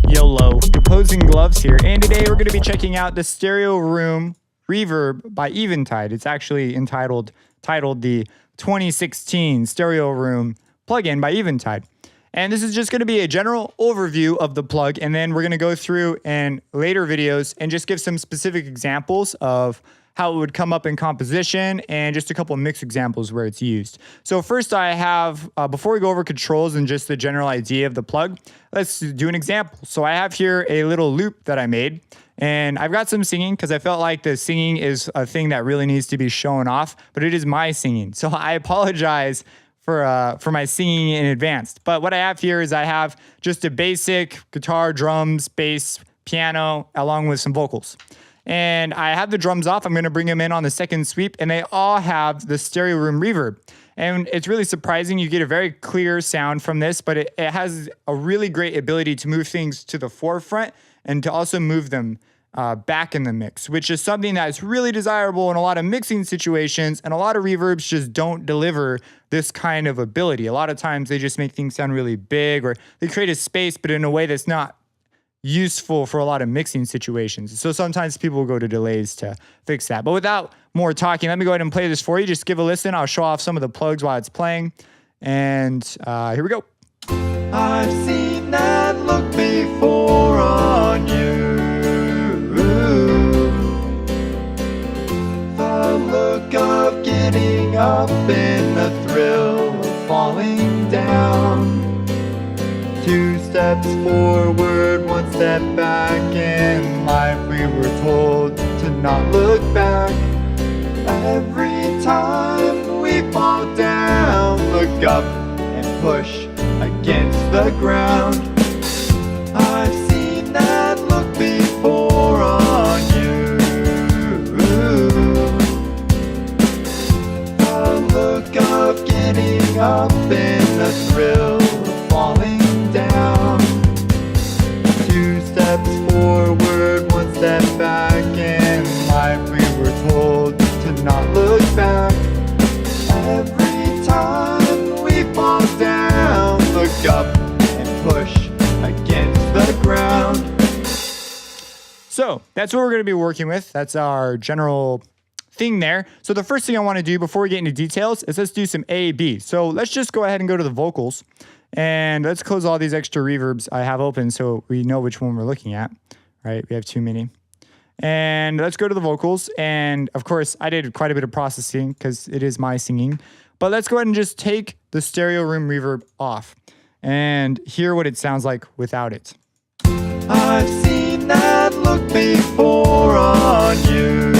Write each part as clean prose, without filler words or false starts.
YOLO, Opposing Gloves here, and today we're going to be checking out the Stereo Room Reverb by Eventide. It's actually titled the 2016 Stereo Room plugin by Eventide. And this is just going to be a general overview of the plug, and then we're going to go through in later videos and just give some specific examples of how it would come up in composition and just a couple of mix examples where it's used. So first I have, before we go over controls and just the general idea of the plug, let's do an example. So I have here a little loop that I made, and I've got some singing because I felt like the singing is a thing that really needs to be shown off, but it is my singing. So I apologize for my singing in advance. But what I have here is I have just a basic guitar, drums, bass, piano, along with some vocals. And I have the drums off. I'm going to bring them in on the second sweep, and they all have the Stereo Room Reverb. And it's really surprising. You get a very clear sound from this, but it has a really great ability to move things to the forefront and to also move them back in the mix, which is something that's really desirable in a lot of mixing situations, and a lot of reverbs just don't deliver this kind of ability. A lot of times they just make things sound really big, or they create a space, but in a way that's not useful for a lot of mixing situations. So sometimes people will go to delays to fix that. But without more talking, let me go ahead and play this for you. Just give a listen. I'll show off some of the plugs while it's playing. And here we go. I've seen that look before on you. The look of getting up in the thrill of falling down. 2 steps forward, 1 step back. In life we were told to not look back. Every time we fall down, look up and push against the ground. I've seen that look before on you. The look of getting up in the thrill of falling down. 2 steps forward, 1 step back. In life we were told to not look back. Every time we fall down, look up and push against the ground. So that's what we're going to be working with. That's our general thing there. So the first thing I want to do before we get into details is let's do some A, B. So let's just go ahead and go to the vocals, and let's close all these extra reverbs I have open so we know which one we're looking at, right? We have too many. And let's go to the vocals. And of course, I did quite a bit of processing because it is my singing. But let's go ahead and just take the Stereo Room Reverb off and hear what it sounds like without it. I've seen that look before on you.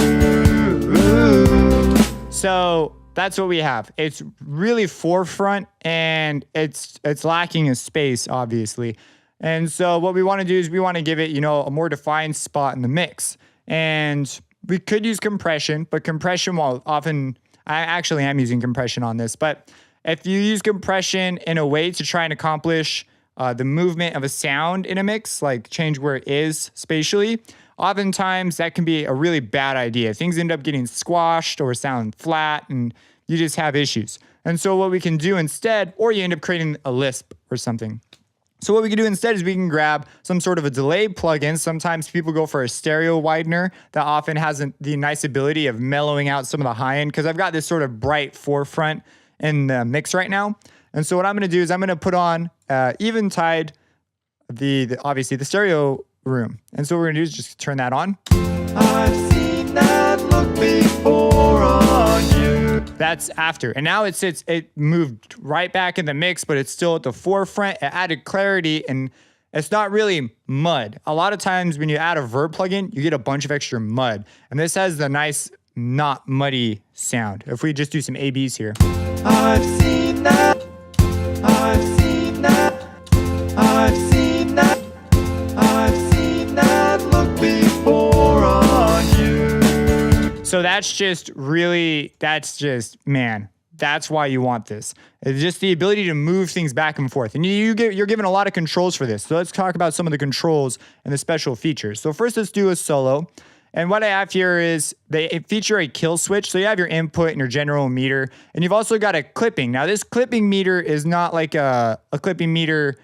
So that's what we have. It's really forefront, and it's lacking a space, obviously. And so what we want to do is we want to give it, a more defined spot in the mix. And we could use compression, but compression will often, I actually am using compression on this, but if you use compression in a way to try and accomplish the movement of a sound in a mix, like change where it is spatially, oftentimes that can be a really bad idea. Things end up getting squashed or sound flat, and you just have issues. And so what we can do instead, or you end up creating a lisp or something. So what we can do instead is we can grab some sort of a delay plugin. Sometimes people go for a stereo widener that often has the nice ability of mellowing out some of the high end, because I've got this sort of bright forefront in the mix right now. And so what I'm going to do is I'm going to put on Eventide, obviously the Stereo Room. And so what we're going to do is just turn that on. I've seen that look before on you. That's after. And now it moved right back in the mix, but it's still at the forefront. It added clarity, and it's not really mud. A lot of times when you add a Reverb plugin, you get a bunch of extra mud. And this has the nice, not muddy sound. If we just do some ABs here. I've seen that. I've seen that. I've seen that. I've seen that look before on you. So that's just man, that's why you want this. It's just the ability to move things back and forth. And you're given a lot of controls for this. So let's talk about some of the controls and the special features. So first, let's do a solo. And what I have here is they feature a kill switch. So you have your input and your general meter, and you've also got a clipping. Now this clipping meter is not like a clipping meter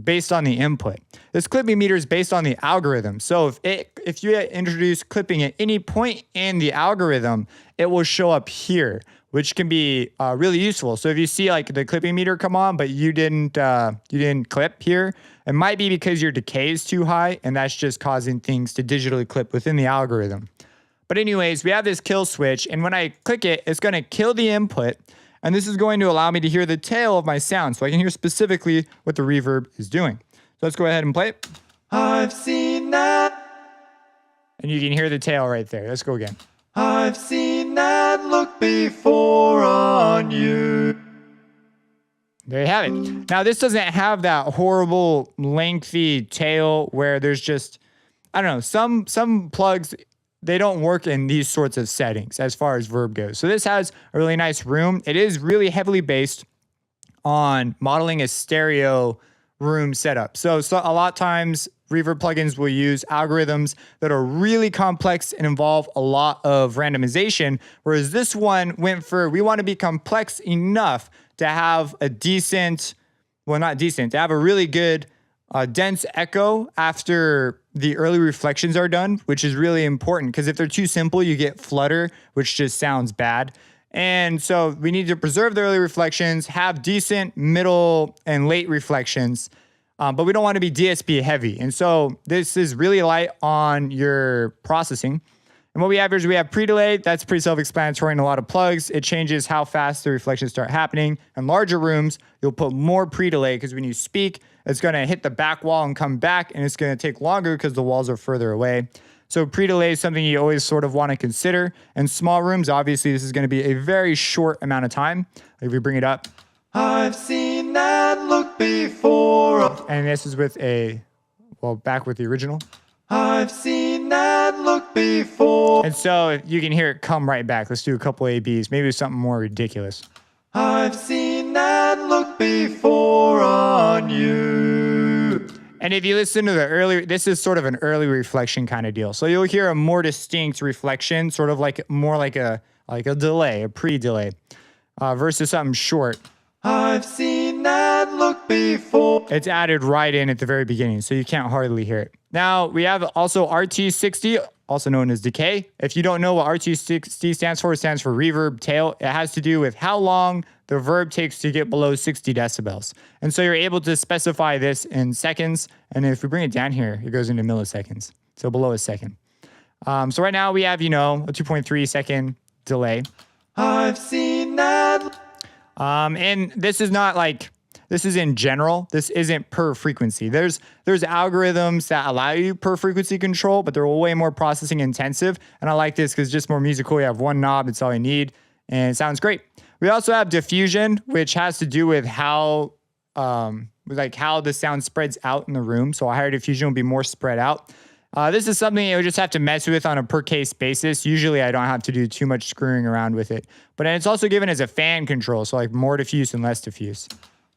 based on the input. This clipping meter is based on the algorithm. So if you introduce clipping at any point in the algorithm, it will show up here, which can be really useful. So if you see like the clipping meter come on, but you didn't clip here, it might be because your decay is too high, and that's just causing things to digitally clip within the algorithm. But anyways, we have this kill switch, and when I click it, it's going to kill the input, and this is going to allow me to hear the tail of my sound, so I can hear specifically what the reverb is doing. So let's go ahead and play it. I've seen that. And you can hear the tail right there. Let's go again. I've seen that look before on you. There you have it. Now, this doesn't have that horrible, lengthy tail where there's just, I don't know, some plugs, they don't work in these sorts of settings as far as Verb goes. So this has a really nice room. It is really heavily based on modeling a stereo room setup. So a lot of times Reverb plugins will use algorithms that are really complex and involve a lot of randomization, whereas this one went for, we want to be complex enough to have a decent, well, not decent, to have a really good dense echo after the early reflections are done, which is really important because if they're too simple, you get flutter, which just sounds bad. And so we need to preserve the early reflections, have decent middle and late reflections, but we don't want to be DSP heavy. And so this is really light on your processing. And what we have is we have pre-delay. That's pretty self-explanatory in a lot of plugs. It changes how fast the reflections start happening. In larger rooms, you'll put more pre-delay because when you speak, it's going to hit the back wall and come back, and it's going to take longer because the walls are further away. So pre-delay is something you always sort of want to consider. In small rooms, obviously, this is going to be a very short amount of time. If we bring it up. I've seen that look before. And this is with back with the original. I've seen that look before. And so you can hear it come right back. Let's do a couple ABs. Maybe something more ridiculous. I've seen that look before on you. And if you listen to the early, this is sort of an early reflection kind of deal. So you'll hear a more distinct reflection, sort of like more like a delay, a pre-delay, versus something short. I've seen that look before. It's added right in at the very beginning, so you can't hardly hear it. Now, we have also RT60, also known as decay. If you don't know what RT60 stands for, it stands for reverb tail. It has to do with how long the verb takes to get below 60 decibels. And so you're able to specify this in seconds. And if we bring it down here, it goes into milliseconds. So below a second. So right now we have, a 2.3 second delay. I've seen that. And this is not like, this is in general. This isn't per frequency. There's algorithms that allow you per frequency control, but they're way more processing intensive. And I like this because it's just more musical. You have one knob, it's all you need, and it sounds great. We also have diffusion, which has to do with how the sound spreads out in the room. So a higher diffusion will be more spread out. This is something you just have to mess with on a per case basis. Usually I don't have to do too much screwing around with it. But it's also given as a fan control, so like more diffuse and less diffuse.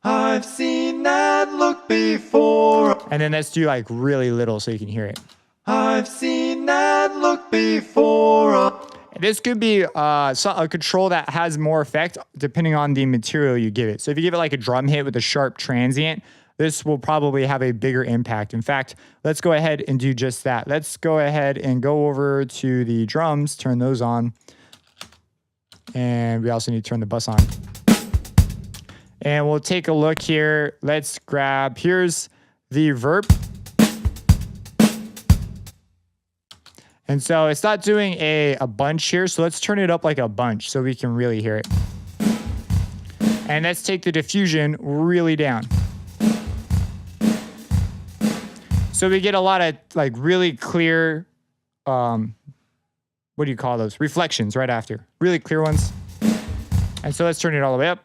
I've seen that look before. And then let's do like really little so you can hear it. I've seen that look before. This could be a control that has more effect depending on the material you give it. So if you give it like a drum hit with a sharp transient, this will probably have a bigger impact. In fact, let's go ahead and do just that. Let's go ahead and go over to the drums, turn those on. And we also need to turn the bus on. And we'll take a look here. Let's grab, here's the verb. And so it's not doing a bunch here. So let's turn it up like a bunch so we can really hear it. And let's take the diffusion really down. So we get a lot of like really clear, what do you call those? Reflections right after. Really clear ones. And so let's turn it all the way up.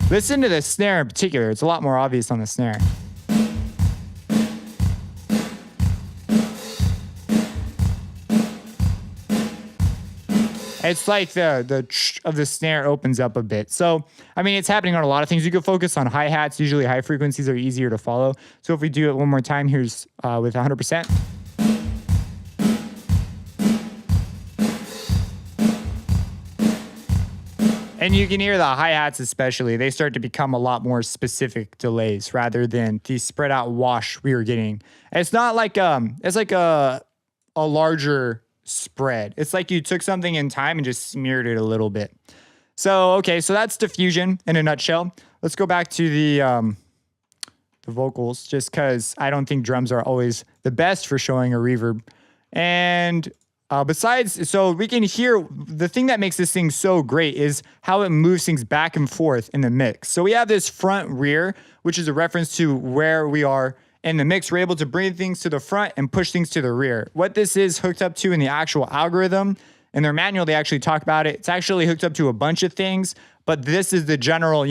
Listen to the snare in particular. It's a lot more obvious on the snare. it's like the of the snare opens up a bit. So, I mean, it's happening on a lot of things. You can focus on hi-hats. Usually high frequencies are easier to follow. So if we do it one more time, here's with 100%. And you can hear the hi-hats especially. They start to become a lot more specific delays rather than the spread out wash we were getting. It's not like it's like a larger spread. It's like you took something in time and just smeared it a little bit. So, okay, so that's diffusion in a nutshell. Let's go back to the vocals, just because I don't think drums are always the best for showing a reverb. And besides, so we can hear, the thing that makes this thing so great is how it moves things back and forth in the mix. So we have this front rear, which is a reference to where we are in the mix. We're able to bring things to the front and push things to the rear. What this is hooked up to in the actual algorithm, in their manual, they actually talk about it. It's actually hooked up to a bunch of things, but this is the general,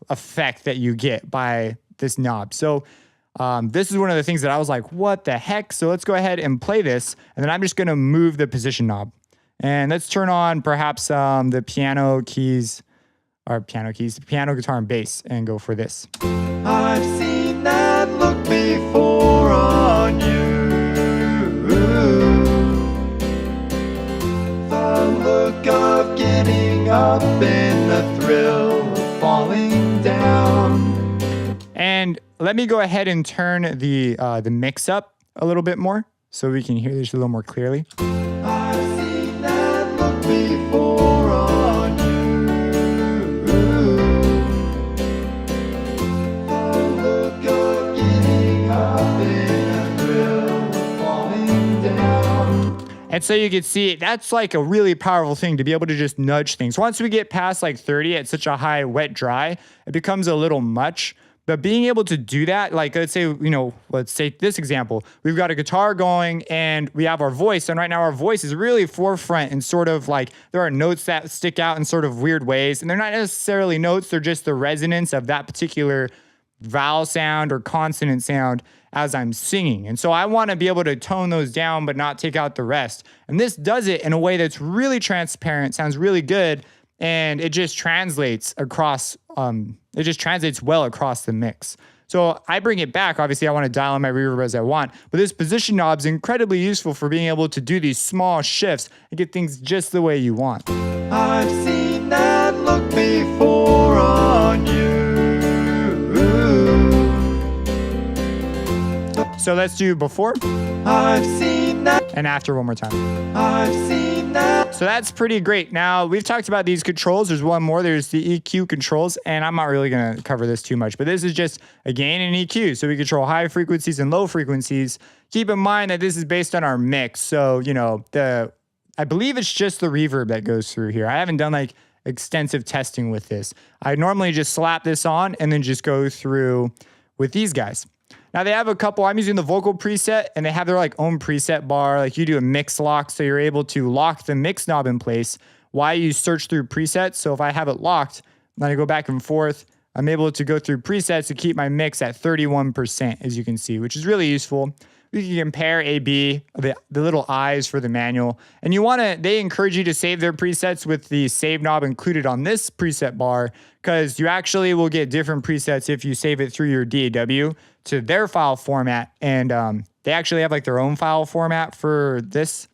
effect that you get by this knob. So this is one of the things that I was like, what the heck? So let's go ahead and play this. And then I'm just going to move the position knob. And let's turn on perhaps the piano, guitar, and bass, and go for this. I've seen that look before on you. The look of getting up and the thrill of falling down. And let me go ahead and turn the mix up a little bit more so we can hear this a little more clearly. I've seen that look before on you. The look of getting up in a thrill of falling down. And so you can see that's like a really powerful thing to be able to just nudge things. Once we get past like 30 at such a high wet dry, it becomes a little much. But being able to do that, like let's say this example, we've got a guitar going and we have our voice. And right now our voice is really forefront and sort of like there are notes that stick out in sort of weird ways. And they're not necessarily notes. They're just the resonance of that particular vowel sound or consonant sound as I'm singing. And so I want to be able to tone those down, but not take out the rest. And this does it in a way that's really transparent, sounds really good. And it just translates across, it just translates well across the mix. So I bring it back. Obviously, I want to dial in my reverb as I want, but this position knob is incredibly useful for being able to do these small shifts and get things just the way you want. I've seen that look before on you. So let's do before. I've seen that. And after one more time. I've seen that. So that's pretty great. Now, we've talked about these controls. There's one more. There's the EQ controls, and I'm not really going to cover this too much, but this is just a gain and EQ. So we control high frequencies and low frequencies. Keep in mind that this is based on our mix. So, I believe it's just the reverb that goes through here. I haven't done like extensive testing with this. I normally just slap this on and then just go through with these guys. Now they have a couple, I'm using the vocal preset and they have their like own preset bar. Like you do a mix lock. So you're able to lock the mix knob in place while you search through presets. So if I have it locked, then I go back and forth, I'm able to go through presets to keep my mix at 31%, as you can see, which is really useful. We can compare A/B, the little I's for the manual. And they encourage you to save their presets with the save knob included on this preset bar, because you actually will get different presets if you save it through your DAW to their file format. And they actually have like their own file format for this.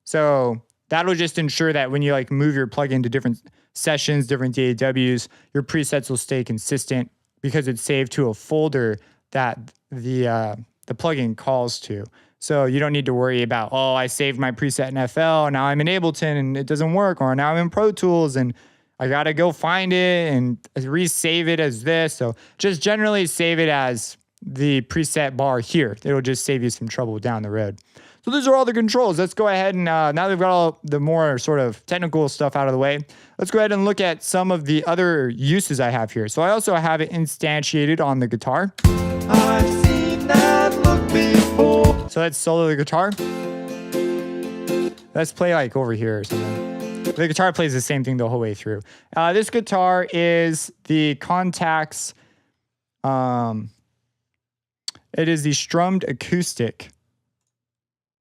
So that'll just ensure that when you like move your plugin to different sessions, different DAWs, your presets will stay consistent because it's saved to a folder that the plugin calls to. So you don't need to worry about, oh, I saved my preset in FL, now I'm in Ableton and it doesn't work, or now I'm in Pro Tools and I gotta go find it and resave it as this. So just generally save it as the preset bar here. It'll just save you some trouble down the road. So those are all the controls. Let's go ahead and now that we've got all the more sort of technical stuff out of the way, let's go ahead and look at some of the other uses I have here. So I also have it instantiated on the guitar. I've seen that look before. So let's solo the guitar. Let's play like over here or something. The guitar plays the same thing the whole way through. This guitar is the Contact's, it is the strummed acoustic.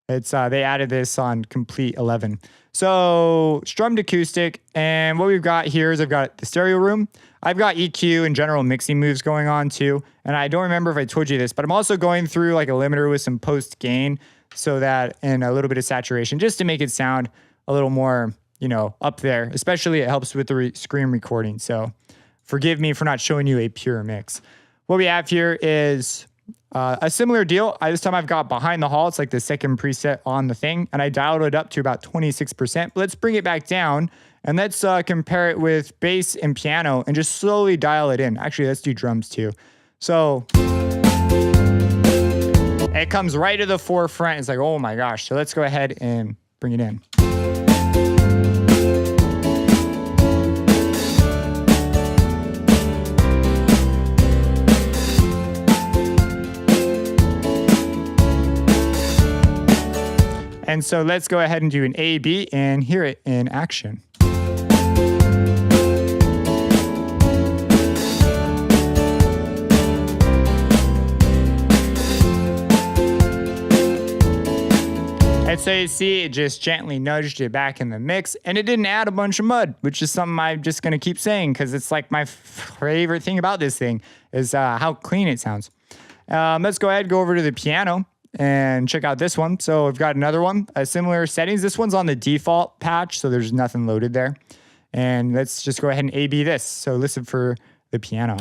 It's they added this on Complete 11. So strummed acoustic, and what we've got here is I've got the stereo room. I've got EQ and general mixing moves going on too. And I don't remember if I told you this, but I'm also going through like a limiter with some post gain, so that, and a little bit of saturation, just to make it sound a little more, you know, up there. Especially it helps with the screen recording. So forgive me for not showing you a pure mix. What we have here is a similar deal. This time I've got behind the hall. It's like the second preset on the thing, and I dialed it up to about 26%. But let's bring it back down, and let's compare it with bass and piano and just slowly dial it in. Actually, let's do drums too. So it comes right to the forefront. It's like, oh my gosh. So let's go ahead and bring it in. And so let's go ahead and do an A-B and hear it in action. And so you see, it just gently nudged it back in the mix, and it didn't add a bunch of mud, which is something I'm just going to keep saying because it's like my favorite thing about this thing is how clean it sounds. Let's go ahead and go over to the piano and check out this one. So I've got another one, similar settings. This one's on the default patch, so there's nothing loaded there. And let's just go ahead and A-B this. So listen for the piano.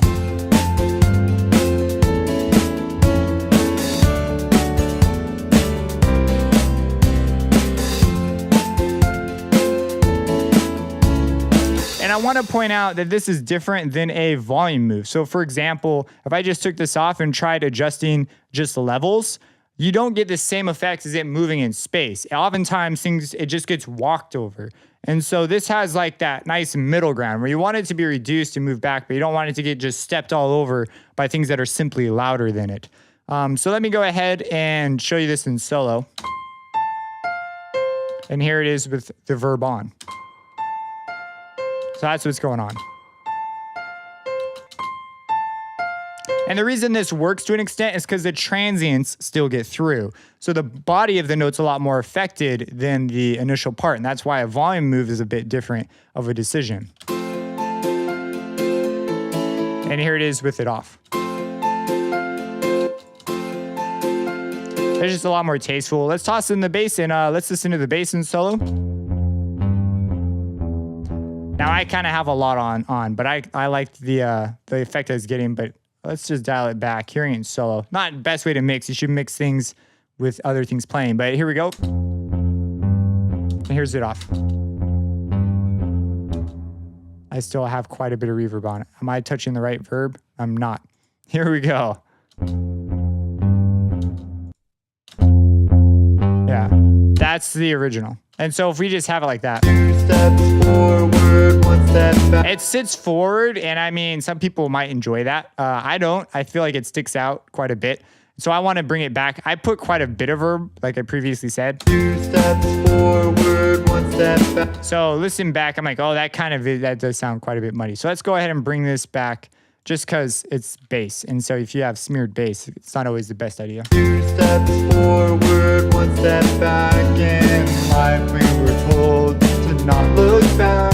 And I want to point out that this is different than a volume move. So for example, if I just took this off and tried adjusting just levels, you don't get the same effect as it moving in space. Oftentimes it just gets walked over. And so this has like that nice middle ground where you want it to be reduced and move back, but you don't want it to get just stepped all over by things that are simply louder than it. So let me go ahead and show you this in solo. And here it is with the verb on. So that's what's going on. And the reason this works to an extent is because the transients still get through. So the body of the note's a lot more affected than the initial part. And that's why a volume move is a bit different of a decision. And here it is with it off. It's just a lot more tasteful. Let's toss in the bass and let's listen to the bass in solo. Now I kind of have a lot on, but I liked the effect I was getting, but let's just dial it back. Hearing it in solo. Not the best way to mix. You should mix things with other things playing, but here we go. And here's it off. I still have quite a bit of reverb on it. Am I touching the right verb? I'm not. Here we go. Yeah, that's the original. And so if we just have it like that. 2 steps forward, 1 step back. It sits forward, and I mean, some people might enjoy that. I don't. I feel like it sticks out quite a bit. So I want to bring it back. I put quite a bit of verb, like I previously said. 2 steps forward, 1 step back. So listen back, I'm like, oh, that does sound quite a bit muddy. So let's go ahead and bring this back just because it's bass. And so if you have smeared bass, it's not always the best idea. 2 steps forward, 1 step back. In life we were told to not look back.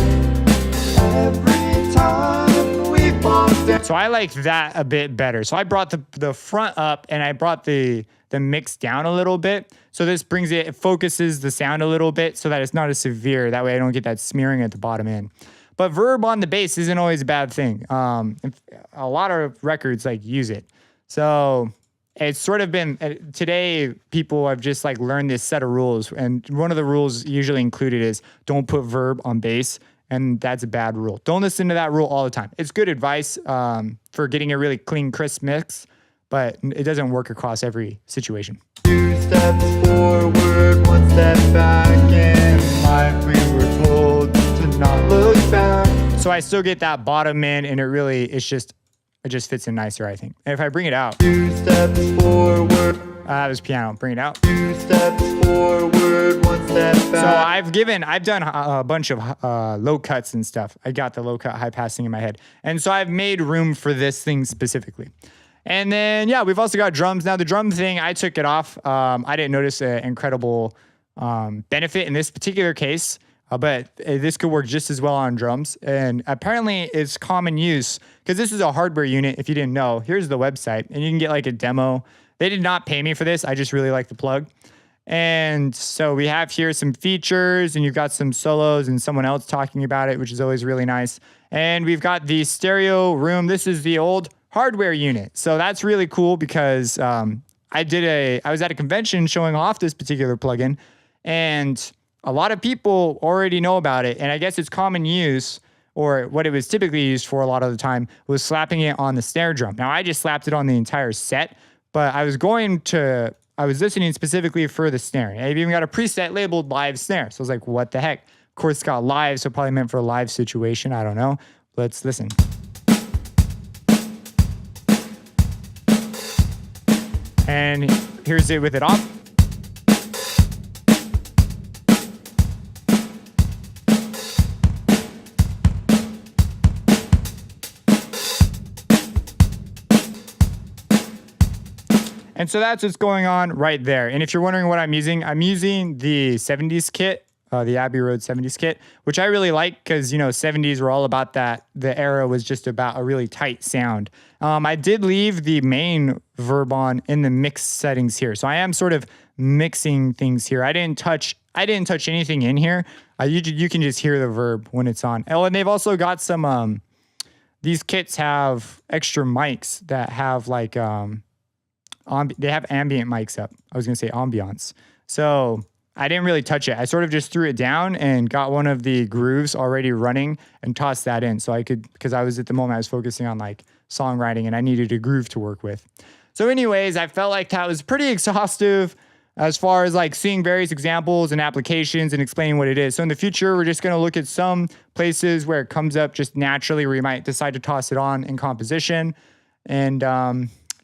Every time we fall down. So I like that a bit better. So I brought the front up and I brought the mix down a little bit. So this brings it focuses the sound a little bit so that it's not as severe. That way I don't get that smearing at the bottom end. But verb on the bass isn't always a bad thing. A lot of records like use it. So it's sort of been, today people have just like learned this set of rules. And one of the rules usually included is don't put verb on bass. And that's a bad rule. Don't listen to that rule all the time. It's good advice for getting a really clean, crisp mix, but it doesn't work across every situation. 2 steps forward, 1 step back. In life we were told to not look back. So I still get that bottom in, and it just fits in nicer, I think. And if I bring it out, 2 steps forward. that was piano. Bring it out. 2 steps forward, 1 step So back. I've done a bunch of low cuts and stuff. I got the low cut, high passing in my head, and so I've made room for this thing specifically. And then, yeah, we've also got drums. Now, the drum thing, I took it off. I didn't notice an incredible benefit in this particular case, but this could work just as well on drums. And apparently it's common use because this is a hardware unit, if you didn't know. Here's the website, and you can get like a demo. They did not pay me for this. I just really like the plug. And so we have here some features, and you've got some solos and someone else talking about it, which is always really nice. And we've got the stereo room. This is the old hardware unit. So that's really cool because I was at a convention showing off this particular plugin, and a lot of people already know about it. And I guess it's common use, or what it was typically used for a lot of the time, was slapping it on the snare drum. Now, I just slapped it on the entire set, but I was listening specifically for the snare. I've even got a preset labeled live snare. So I was like, what the heck? Of course, it's got live, so probably meant for a live situation. I don't know. Let's listen. And here's it with it off. And so that's what's going on right there. And if you're wondering what I'm using the 70s kit, the Abbey Road 70s kit, which I really like because, 70s were all about that. The era was just about a really tight sound. I did leave the main Verb on in the mix settings here. So I am sort of mixing things here. I didn't touch anything in here. You can just hear the Verb when it's on. Oh, and they've also got some, these kits have extra mics that have like, they have ambient mics up. I was going to say ambiance. So I didn't really touch it. I sort of just threw it down and got one of the grooves already running and tossed that in. So I could, because I was focusing on like songwriting and I needed a groove to work with. So anyways, I felt like that was pretty exhaustive as far as like seeing various examples and applications and explaining what it is. So in the future, we're just going to look at some places where it comes up just naturally, where you might decide to toss it on in composition. And,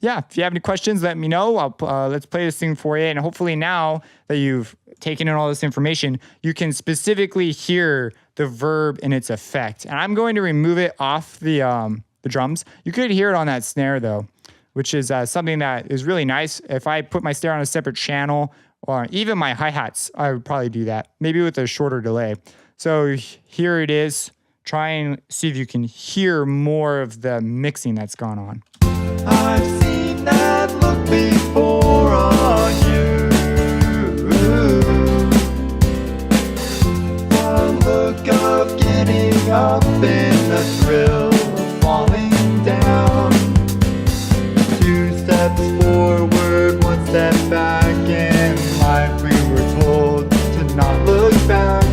yeah, if you have any questions, let me know. Let's play this thing for you. And hopefully now that you've taken in all this information, you can specifically hear the Verb and its effect. And I'm going to remove it off the drums. You could hear it on that snare though, which is something that is really nice. If I put my snare on a separate channel, or even my hi-hats, I would probably do that, maybe with a shorter delay. So here it is. Try and see if you can hear more of the mixing that's gone on. I've seen that look before on you. The look of getting up in the thrill of falling down. 2 steps forward, 1 step back. In life we were told to not look back.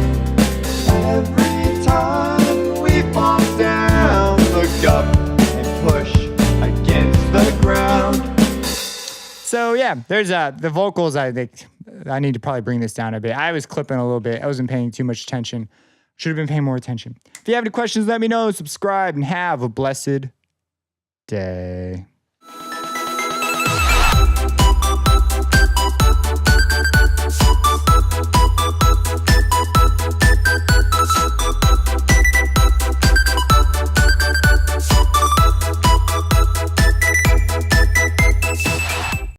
Every time we fall down, look up and push against the ground. So yeah, there's the vocals. I think I need to probably bring this down a bit. I was clipping a little bit. I wasn't paying too much attention. Should have been paying more attention. If you have any questions, let me know. Subscribe and have a blessed day.